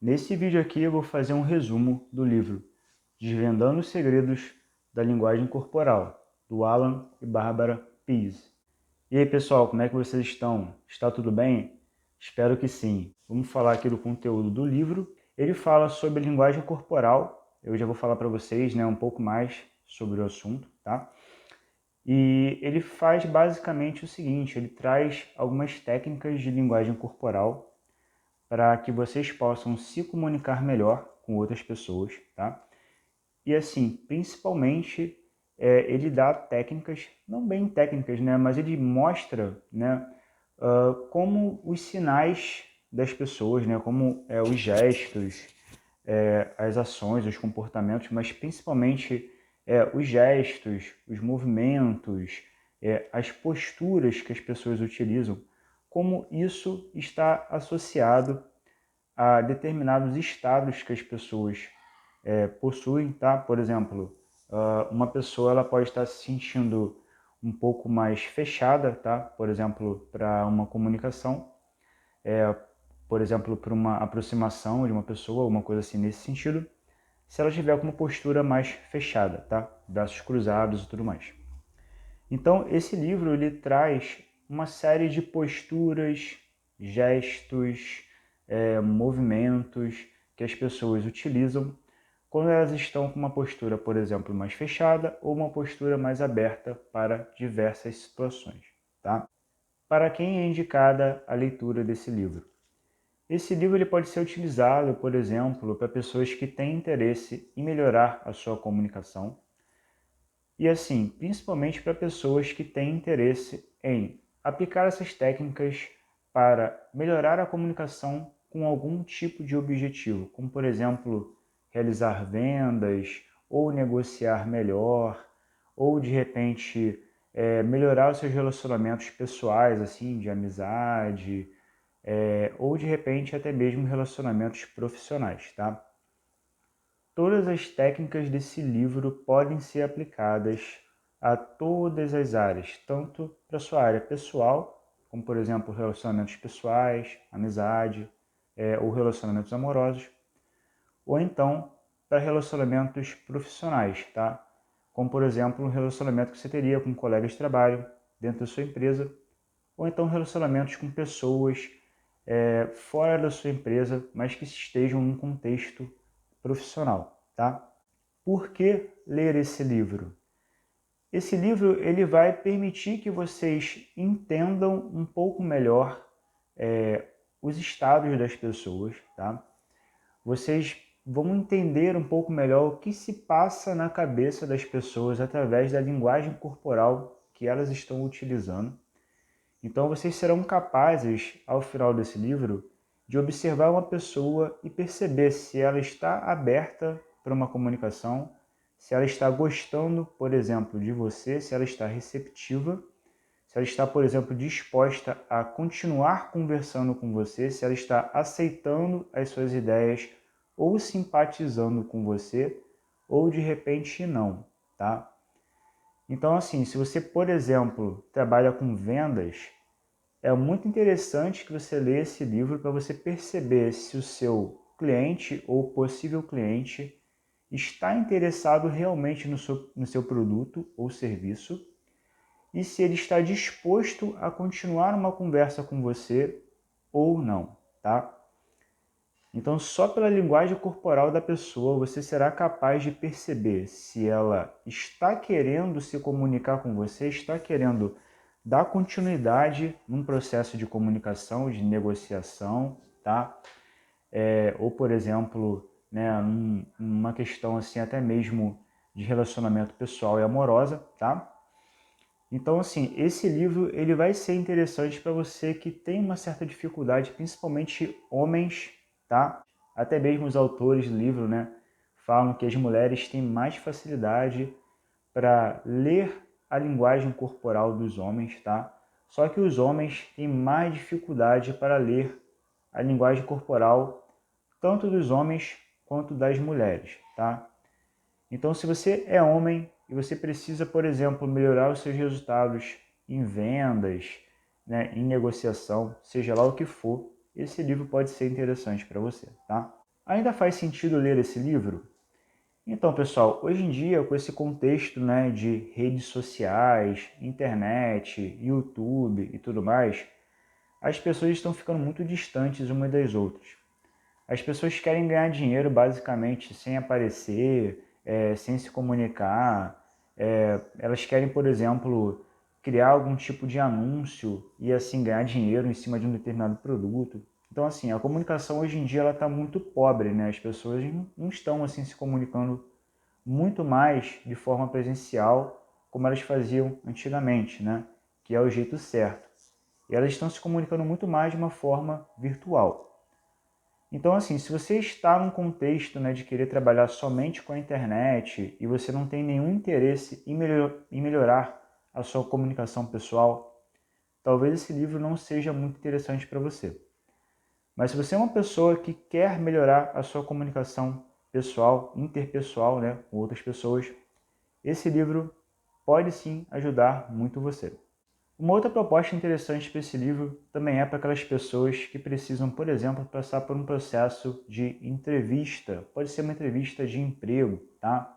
Nesse vídeo aqui eu vou fazer um resumo do livro Desvendando os Segredos da Linguagem Corporal, do Alan e Barbara Pease. E aí pessoal, como é que vocês estão? Está tudo bem? Espero que sim. Vamos falar aqui do conteúdo do livro. Ele fala sobre linguagem corporal. Eu já vou falar para vocês, um pouco mais sobre o assunto, tá? E ele faz basicamente o seguinte, ele traz algumas técnicas de linguagem corporal para que vocês possam se comunicar melhor com outras pessoas, tá? E assim, principalmente, ele dá técnicas, não bem técnicas, mas ele mostra, como os sinais das pessoas, como os gestos, as ações, os comportamentos, mas principalmente os gestos, os movimentos, as posturas que as pessoas utilizam, como isso está associado a determinados estados que as pessoas possuem, tá? Por exemplo, uma pessoa ela pode estar se sentindo um pouco mais fechada, tá? Por exemplo, para uma comunicação, por exemplo, para uma aproximação de uma pessoa, alguma coisa assim nesse sentido, se ela tiver com uma postura mais fechada, tá? Braços cruzados e tudo mais. Então, esse livro ele traz uma série de posturas, gestos, movimentos que as pessoas utilizam quando elas estão com uma postura, por exemplo, mais fechada ou uma postura mais aberta para diversas situações, tá? Para quem é indicada a leitura desse livro? Esse livro ele pode ser utilizado, por exemplo, para pessoas que têm interesse em melhorar a sua comunicação, e assim, principalmente para pessoas que têm interesse em aplicar essas técnicas para melhorar a comunicação com algum tipo de objetivo, como por exemplo, realizar vendas, ou negociar melhor, ou de repente melhorar os seus relacionamentos pessoais, assim, de amizade, ou de repente até mesmo relacionamentos profissionais, tá? Todas as técnicas desse livro podem ser aplicadas a todas as áreas, tanto para a sua área pessoal, como por exemplo relacionamentos pessoais, amizade, ou relacionamentos amorosos, ou então para relacionamentos profissionais, tá? Como por exemplo um relacionamento que você teria com colegas de trabalho dentro da sua empresa, ou então relacionamentos com pessoas fora da sua empresa, mas que estejam num contexto profissional, tá? Por que ler esse livro? Esse livro ele vai permitir que vocês entendam um pouco melhor os estados das pessoas, tá? Vocês vão entender um pouco melhor o que se passa na cabeça das pessoas através da linguagem corporal que elas estão utilizando. Então vocês serão capazes, ao final desse livro, de observar uma pessoa e perceber se ela está aberta para uma comunicação, se ela está gostando, por exemplo, de você, se ela está receptiva, se ela está, por exemplo, disposta a continuar conversando com você, se ela está aceitando as suas ideias ou simpatizando com você, ou de repente não, tá? Então, assim, se você, por exemplo, trabalha com vendas, é muito interessante que você leia esse livro para você perceber se o seu cliente ou possível cliente está interessado realmente no seu produto ou serviço e se ele está disposto a continuar uma conversa com você ou não, tá? Então, só pela linguagem corporal da pessoa, você será capaz de perceber se ela está querendo se comunicar com você, está querendo dar continuidade num processo de comunicação, de negociação, tá? Ou, por exemplo, numa questão assim até mesmo de relacionamento pessoal e amorosa, tá? Então, assim, esse livro ele vai ser interessante para você que tem uma certa dificuldade, principalmente homens, tá? Até mesmo os autores do livro, falam que as mulheres têm mais facilidade para ler a linguagem corporal dos homens, tá? Só que os homens têm mais dificuldade para ler a linguagem corporal tanto dos homens quanto das mulheres, tá? Então, se você é homem e você precisa, por exemplo, melhorar os seus resultados em vendas, em negociação, seja lá o que for, esse livro pode ser interessante para você, tá? Ainda faz sentido ler esse livro? Então, pessoal, hoje em dia, com esse contexto, né, de redes sociais, internet, YouTube e tudo mais, as pessoas estão ficando muito distantes umas das outras. As pessoas querem ganhar dinheiro basicamente sem aparecer, sem se comunicar. Elas querem, por exemplo, criar algum tipo de anúncio e assim ganhar dinheiro em cima de um determinado produto. Então, assim, a comunicação hoje em dia ela está muito pobre, né? As pessoas não estão assim se comunicando muito mais de forma presencial como elas faziam antigamente, né? Que é o jeito certo. E elas estão se comunicando muito mais de uma forma virtual. Então, assim, se você está num contexto, né, de querer trabalhar somente com a internet e você não tem nenhum interesse em melhorar a sua comunicação pessoal, talvez esse livro não seja muito interessante para você. Mas se você é uma pessoa que quer melhorar a sua comunicação pessoal, interpessoal, né, com outras pessoas, esse livro pode sim ajudar muito você. Uma outra proposta interessante para esse livro também é para aquelas pessoas que precisam, por exemplo, passar por um processo de entrevista. Pode ser uma entrevista de emprego, tá?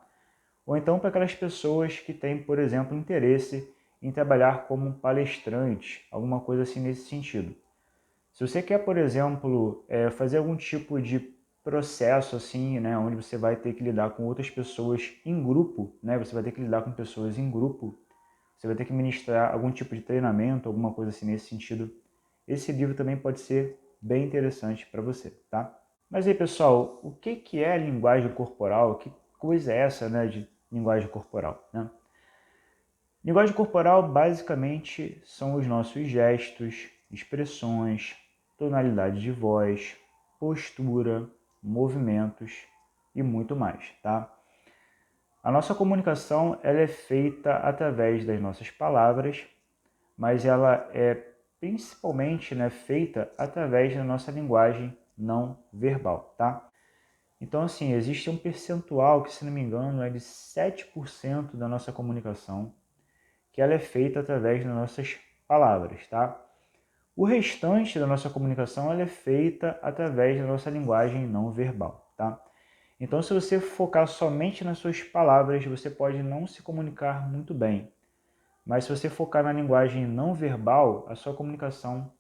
Ou então para aquelas pessoas que têm, por exemplo, interesse em trabalhar como palestrante, alguma coisa assim nesse sentido. Se você quer, por exemplo, fazer algum tipo de processo assim, né, onde você vai ter que lidar com outras pessoas em grupo, né, você vai ter que lidar com pessoas em grupo, você vai ter que ministrar algum tipo de treinamento, alguma coisa assim nesse sentido. Esse livro também pode ser bem interessante para você, tá? Mas aí, pessoal, o que é linguagem corporal? Que coisa é essa, né, de linguagem corporal, né? Linguagem corporal, basicamente, são os nossos gestos, expressões, tonalidade de voz, postura, movimentos e muito mais, tá? A nossa comunicação ela é feita através das nossas palavras, mas ela é principalmente, né, feita através da nossa linguagem não verbal, tá? Então, assim, existe um percentual que, se não me engano, é de 7% da nossa comunicação que ela é feita através das nossas palavras, tá? O restante da nossa comunicação ela é feita através da nossa linguagem não verbal, tá? Então, se você focar somente nas suas palavras, você pode não se comunicar muito bem. Mas se você focar na linguagem não verbal, a sua comunicação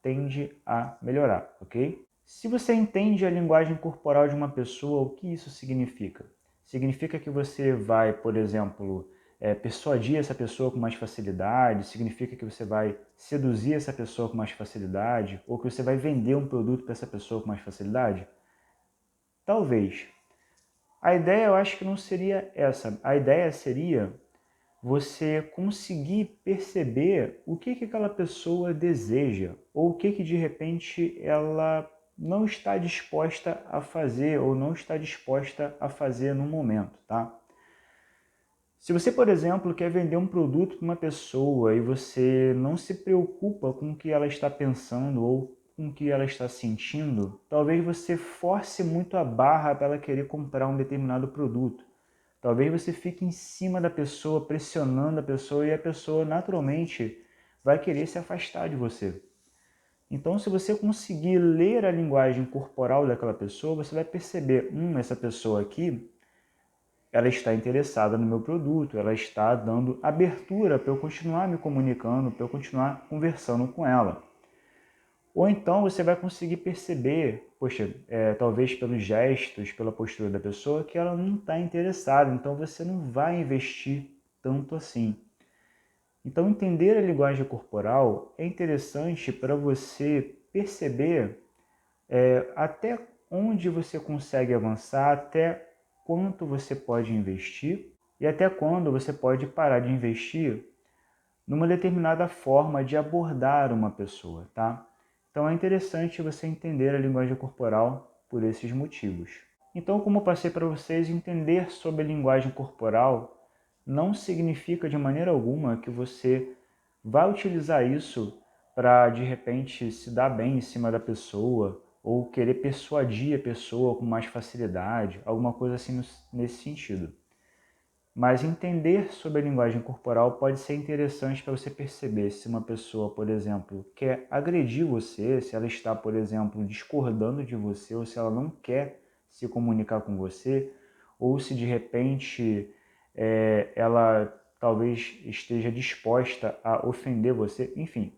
tende a melhorar, ok? Se você entende a linguagem corporal de uma pessoa, o que isso significa? Significa que você vai, por exemplo, persuadir essa pessoa com mais facilidade, significa que você vai seduzir essa pessoa com mais facilidade, ou que você vai vender um produto para essa pessoa com mais facilidade? Talvez. A ideia eu acho que não seria essa. A ideia seria você conseguir perceber o que aquela pessoa deseja ou o que de repente ela não está disposta a fazer ou não está disposta a fazer no momento, tá? Se você, por exemplo, quer vender um produto para uma pessoa e você não se preocupa com o que ela está pensando ou com o que ela está sentindo, talvez você force muito a barra para ela querer comprar um determinado produto. Talvez você fique em cima da pessoa, pressionando a pessoa e a pessoa naturalmente vai querer se afastar de você. Então, se você conseguir ler a linguagem corporal daquela pessoa, você vai perceber, essa pessoa aqui, ela está interessada no meu produto, ela está dando abertura para eu continuar me comunicando, para eu continuar conversando com ela. Ou então você vai conseguir perceber, poxa, talvez pelos gestos, pela postura da pessoa, que ela não está interessada, então você não vai investir tanto assim. Então entender a linguagem corporal é interessante para você perceber até onde você consegue avançar, até quanto você pode investir e até quando você pode parar de investir numa determinada forma de abordar uma pessoa, tá? Então é interessante você entender a linguagem corporal por esses motivos. Então, como eu passei para vocês, entender sobre a linguagem corporal não significa de maneira alguma que você vai utilizar isso para, de repente, se dar bem em cima da pessoa ou querer persuadir a pessoa com mais facilidade, alguma coisa assim nesse sentido. Mas entender sobre a linguagem corporal pode ser interessante para você perceber se uma pessoa, por exemplo, quer agredir você, se ela está, por exemplo, discordando de você ou se ela não quer se comunicar com você, ou se de repente ela talvez esteja disposta a ofender você, enfim.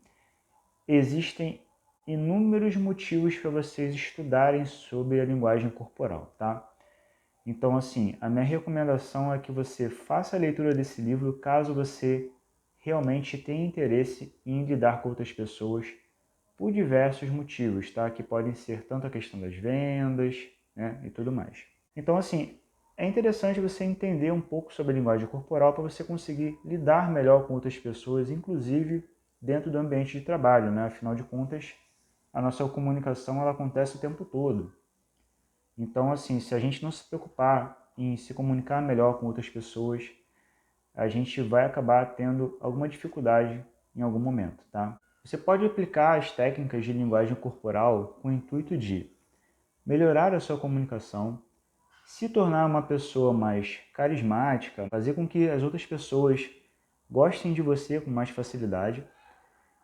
Existem inúmeros motivos para vocês estudarem sobre a linguagem corporal, tá? Então, assim, a minha recomendação é que você faça a leitura desse livro caso você realmente tenha interesse em lidar com outras pessoas por diversos motivos, tá? Que podem ser tanto a questão das vendas, né, e tudo mais. Então, assim, é interessante você entender um pouco sobre a linguagem corporal para você conseguir lidar melhor com outras pessoas, inclusive dentro do ambiente de trabalho, né? Afinal de contas, a nossa comunicação ela acontece o tempo todo. Então, assim, se a gente não se preocupar em se comunicar melhor com outras pessoas, a gente vai acabar tendo alguma dificuldade em algum momento, tá? Você pode aplicar as técnicas de linguagem corporal com o intuito de melhorar a sua comunicação, se tornar uma pessoa mais carismática, fazer com que as outras pessoas gostem de você com mais facilidade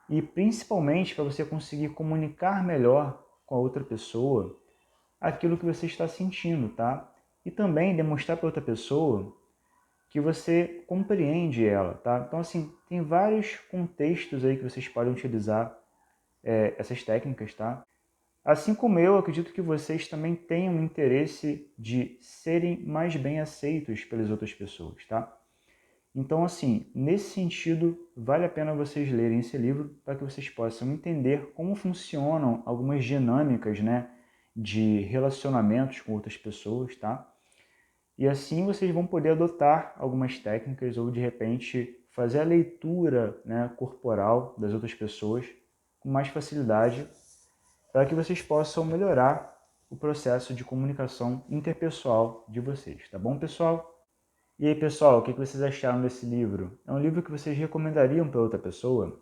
e principalmente para você conseguir comunicar melhor com a outra pessoa aquilo que você está sentindo, tá? E também demonstrar para outra pessoa que você compreende ela, tá? Então, assim, tem vários contextos aí que vocês podem utilizar essas técnicas, tá? Assim como eu, acredito que vocês também tenham interesse de serem mais bem aceitos pelas outras pessoas, tá? Então, assim, nesse sentido, vale a pena vocês lerem esse livro para que vocês possam entender como funcionam algumas dinâmicas, né, de relacionamentos com outras pessoas, tá? E assim vocês vão poder adotar algumas técnicas ou, de repente, fazer a leitura, né, corporal das outras pessoas com mais facilidade para que vocês possam melhorar o processo de comunicação interpessoal de vocês, tá bom, pessoal? E aí, pessoal, o que vocês acharam desse livro? É um livro que vocês recomendariam para outra pessoa?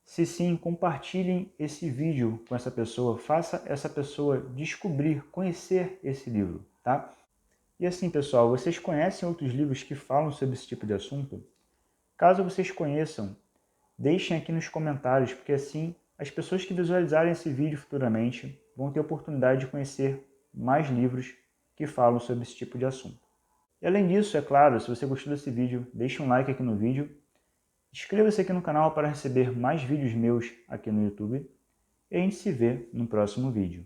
Se sim, compartilhem esse vídeo com essa pessoa, faça essa pessoa descobrir, conhecer esse livro, tá? E assim, pessoal, vocês conhecem outros livros que falam sobre esse tipo de assunto? Caso vocês conheçam, deixem aqui nos comentários, porque assim as pessoas que visualizarem esse vídeo futuramente vão ter a oportunidade de conhecer mais livros que falam sobre esse tipo de assunto. E além disso, é claro, se você gostou desse vídeo, deixe um like aqui no vídeo, inscreva-se aqui no canal para receber mais vídeos meus aqui no YouTube e a gente se vê no próximo vídeo.